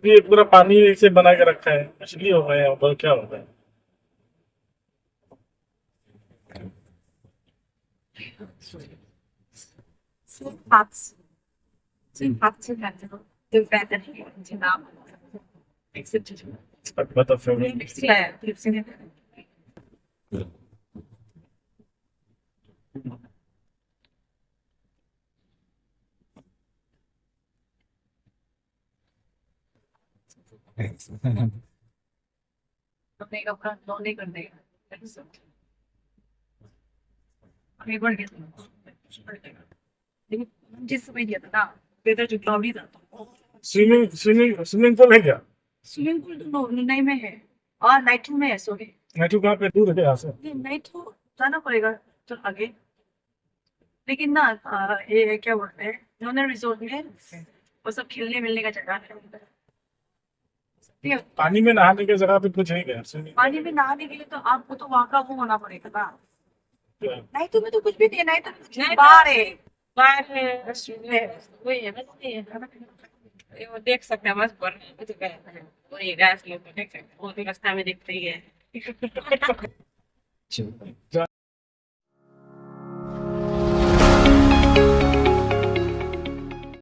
ये पूरा पानी से बना के रखा है, मछली हो गए यहाँ पर, क्या होता है? Sympatz. Sympatz also the better to now. Except What the favorite? yeah, lives in it. अपने कपड़ा धोने कर देगा एक बार लेकिन जिस समय दिया था ना वेदर जो क्लाउडी था स्विमिंग पूल है क्या? स्विमिंग पूल तो नहीं में है और नाइट में है सॉरी नाइटू कहाँ पे, दूर है यहाँ से? नाइट तो जाना पड़ेगा तो आगे लेकिन ना ये क्या बोलते हैं उन्होंने रिजोर्ट में वो सब खेलने मिलने का जगह है ठीक है पानी में नहाने की जगह पे कुछ है क्या स्विमिंग? पानी में नहाने के लिए तो आपको तो वहाँ का वो होना पड़ेगा ना नहीं तुम्हें तो कुछ भी नहीं नहीं तो बाहर है वही है बस ये है वो देख सकते हैं बस पर तो क्या है वो ये गैस लोग देख सकते हैं वो भी रास्ता में दिखते ही है